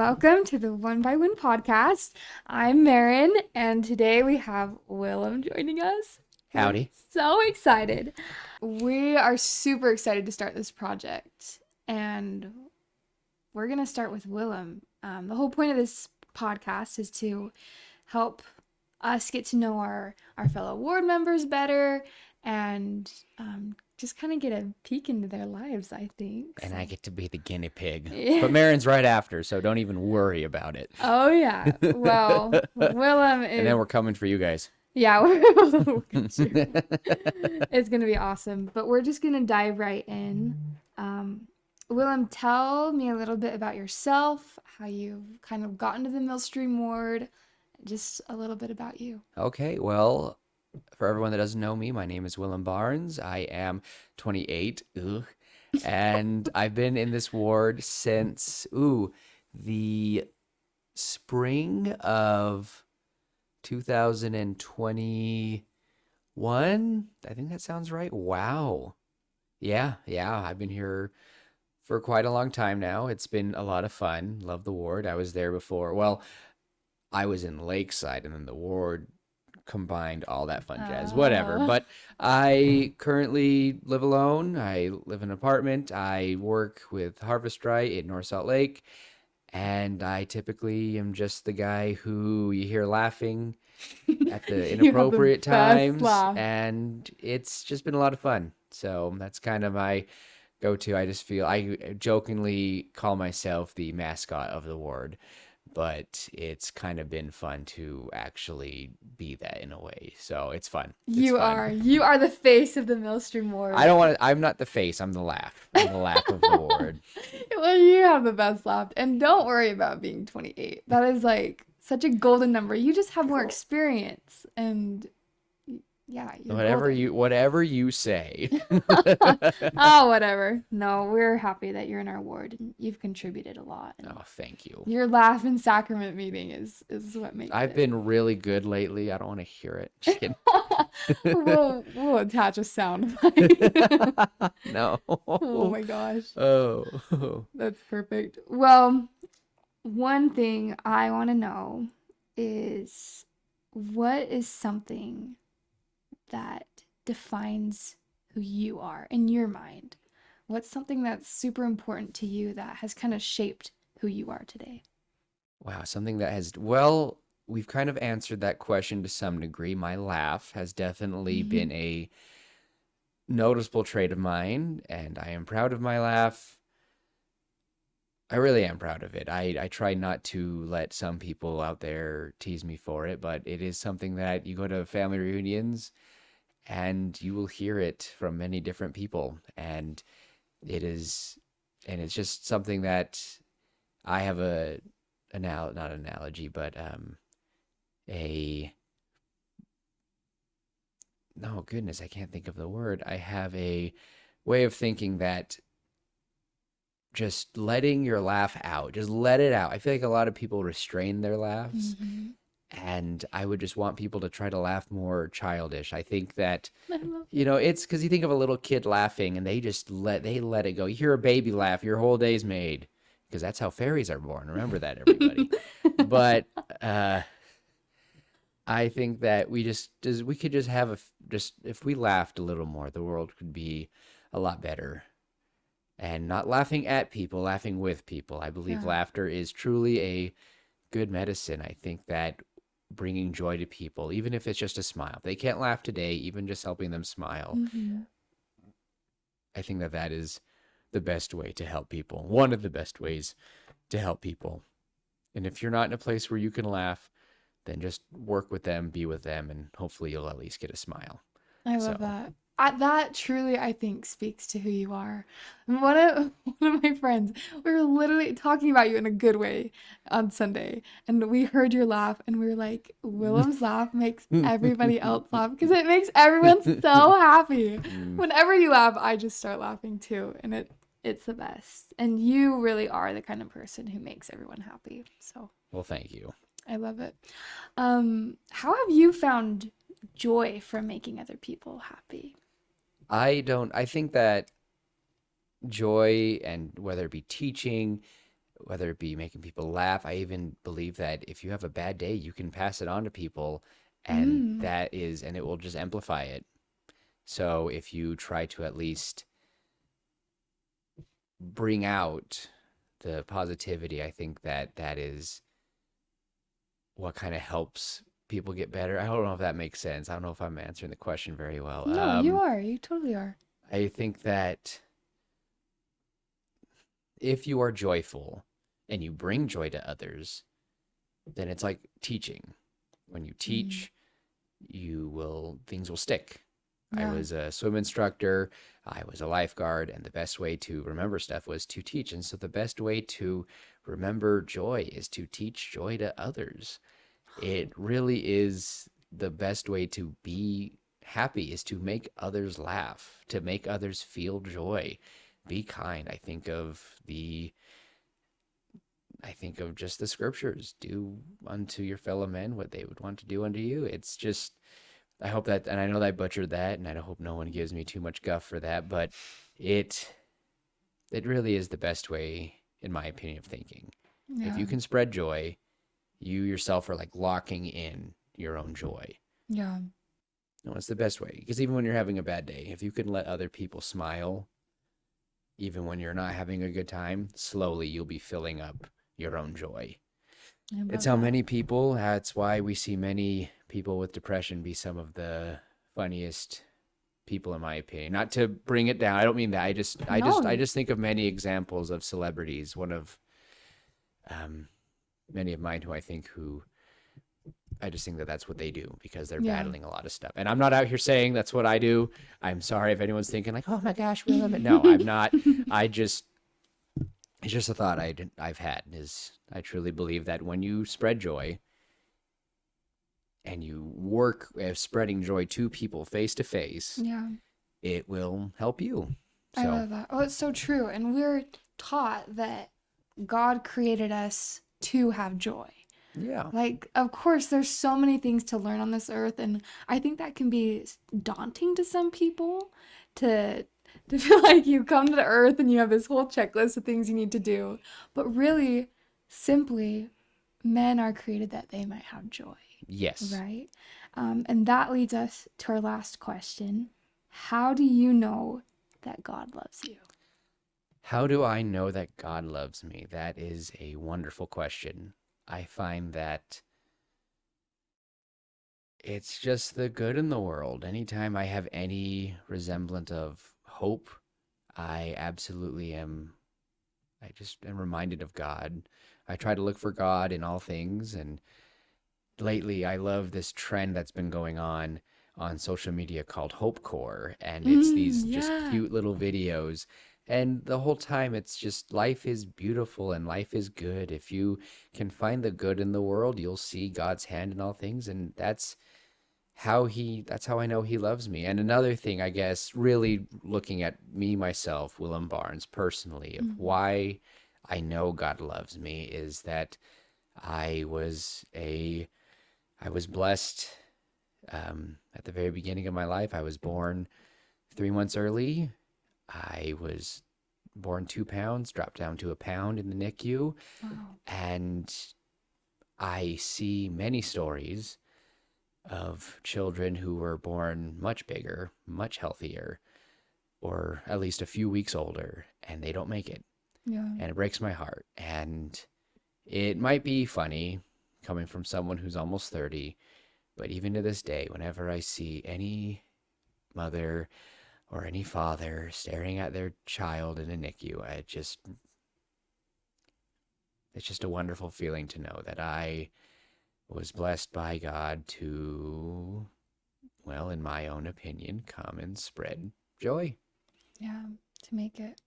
Welcome to the One by One podcast. I'm Marin, and today we have Willem joining us. We're Howdy. so excited. We are super excited to start this project, and we're going to start with Willem. The whole point of this podcast is to help us get to know our fellow ward members better and just kind of get a peek into their lives, I think. And So. I get to be the guinea pig. Yeah. But Marin's right after, so don't even worry about it. Oh, yeah. Well, Willem is... And then we're coming for you guys. Yeah, it's going to be awesome. But we're just going to dive right in. Willem, tell me a little bit about yourself, how you've kind of gotten to the Millstream Ward, just a little bit about you. Okay, well, for everyone that doesn't know me, my name is Willem Barnes. I am 28, and I've been in this ward since, the spring of 2021. I think that sounds right. Wow. Yeah, I've been here for quite a long time now. It's been a lot of fun. Love the ward. I was there before. Well, I was in Lakeside, and then the ward combined all that fun jazz. Whatever. But I currently live alone. I live in an apartment. I work with Harvest Right in North Salt Lake. And I typically am just the guy who you hear laughing at the You have the inappropriate best times. laugh. And it's just been a lot of fun. So that's kind of my go-to. I just feel I jokingly call myself the mascot of the ward, but it's kind of been fun to actually be that in a way. So it's fun. It's You fun. are the face of the Millstream Ward. I don't want to, I'm not the face, I'm the laugh. I'm the laugh of the ward. Well, you have the best laugh. And don't worry about being 28. That is like such a golden number. You just have more experience. And yeah, you're Whatever you say. Oh, whatever. No, we're happy that you're in our ward and you've contributed a lot. And Oh, thank you. your laugh in sacrament meeting is what makes I've it. been really good lately. I don't want to hear it. Just kidding. We'll attach a sound bite. No. Oh my gosh. Oh. That's perfect. Well, one thing I want to know is what is something that defines who you are in your mind? What's something that's super important to you that has kind of shaped who you are today? Wow, something that has, well, we've kind of answered that question to some degree. My laugh has definitely been a noticeable trait of mine, and I am proud of my laugh. I really am proud of it. I try not to let some people out there tease me for it, but it is something that you go to family reunions and you will hear it from many different people. And it's just something that I have not analogy, but a, no, goodness, I can't think of the word. I have a way of thinking that just letting your laugh out, just let it out. I feel like a lot of people restrain their laughs, and I would just want people to try to laugh more childish. I think that, I love it's because you think of a little kid laughing and they let it go. You hear a baby laugh, your whole day's made, because that's how fairies are born. Remember that, everybody. But I think that we could just have if we laughed a little more, the world could be a lot better. And not laughing at people, laughing with people. I believe Yeah. laughter is truly a good medicine. I think that bringing joy to people, even if it's just a smile, if they can't laugh today, even just helping them smile, I think that is the best way to help people. One of the best ways to help people. And if you're not in a place where you can laugh, then just work with them, be with them, and hopefully you'll at least get a smile. I So- love that. That truly, I think, speaks to who you are. One of my friends, we were literally talking about you in a good way on Sunday, and we heard your laugh, and we were like, Willem's laugh makes everybody else laugh because it makes everyone so happy. Whenever you laugh, I just start laughing too, and it's the best. And you really are the kind of person who makes everyone happy. So Well, thank you. I love it. How have you found joy from making other people happy? I think that joy, and whether it be teaching, whether it be making people laugh. I even believe that if you have a bad day, you can pass it on to people, and Mm, and it will just amplify it. So if you try to at least bring out the positivity, I think that that is what kind of helps people get better. I don't know if that makes sense. I don't know if I'm answering the question very well. no, you are. You totally are. I think that if you are joyful and you bring joy to others, then it's like teaching. When you Mm, teach, things will stick. I yeah. was a swim instructor, I was a lifeguard, and the best way to remember stuff was to teach. And so the best way to remember joy is to teach joy to others. It really is the best way to be happy is to make others laugh, to make others feel joy. Be kind. I think of just the scriptures. Do unto your fellow men what they would want to do unto you. It's just I hope that, and I know that I butchered that, and I hope no one gives me too much guff for that, but it it really is the best way, in my opinion, of thinking. If Yeah. you can spread joy, you yourself are like locking in your own joy. Yeah. No, it's the best way because even when you're having a bad day, if you can let other people smile, even when you're not having a good time, slowly you'll be filling up your own joy. I It's love how that. many people, that's why we see many people with depression be some of the funniest people in my opinion. Not to bring it down. I don't mean that. I No. just think of many examples of celebrities. One of um many of mine who I just think that that's what they do because they're Yeah. battling a lot of stuff. And I'm not out here saying that's what I do. I'm sorry if anyone's thinking like, "Oh my gosh, Willem." No, I'm not. I just it's just a thought I've had is I truly believe that when you spread joy and you work at spreading joy to people face to face, Yeah. it will help you. I So, love that. Oh, it's so true. And we're taught that God created us to have joy. yeah. Like, of course, there's so many things to learn on this earth, and I think that can be daunting to some people to feel like you come to the earth and you have this whole checklist of things you need to do. But really, simply, men are created that they might have joy, Yes. right? And that leads us to our last question. How do you know that God loves you? How do I know that God loves me? That is a wonderful question. I find that it's just the good in the world. Anytime I have any resemblance of hope, I absolutely am. I just am reminded of God. I try to look for God in all things. And lately, I love this trend that's been going on social media called Hope Core. And it's these just Yeah. cute little videos. And the whole time, it's just life is beautiful and life is good. If you can find the good in the world, you'll see God's hand in all things. And that's how I know he loves me. And another thing, I guess, really looking at me, myself, Willem Barnes, personally, of Mhm. why I know God loves me is that I was a, I was blessed at the very beginning of my life. I was born 3 months early. I was born 2 pounds, dropped down to a pound in the NICU. Wow. And I see many stories of children who were born much bigger, much healthier, or at least a few weeks older, and they don't make it. Yeah. And it breaks my heart. And it might be funny coming from someone who's almost 30, but even to this day, whenever I see any mother or any father staring at their child in a NICU, it's just a wonderful feeling to know that I was blessed by God to, well, in my own opinion, come and spread joy. Yeah. To make it.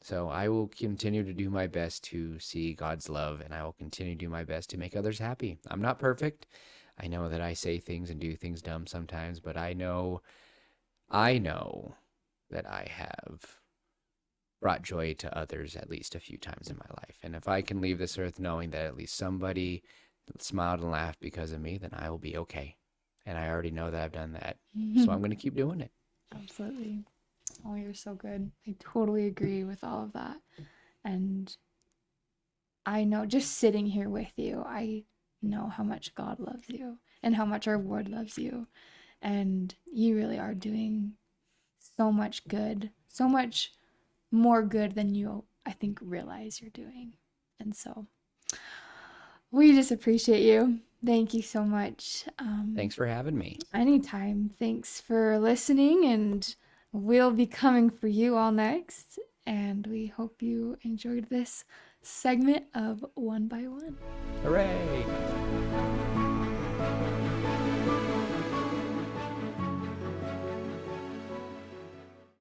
So I will continue to do my best to see God's love, and I will continue to do my best to make others happy. I'm not perfect. I know that I say things and do things dumb sometimes, but I know that I have brought joy to others at least a few times in my life. And if I can leave this earth knowing that at least somebody smiled and laughed because of me, then I will be okay. And I already know that I've done that. So I'm going to keep doing it. Absolutely. Oh, you're so good. I totally agree with all of that. And I know just sitting here with you, I know how much God loves you and how much our Lord loves you. And you really are doing so much good, so much more good than you, I think, realize you're doing. And so we just appreciate you. Thank you so much. Thanks for having me. Anytime. Thanks for listening, and we'll be coming for you all next. And we hope you enjoyed this segment of One by One. Hooray!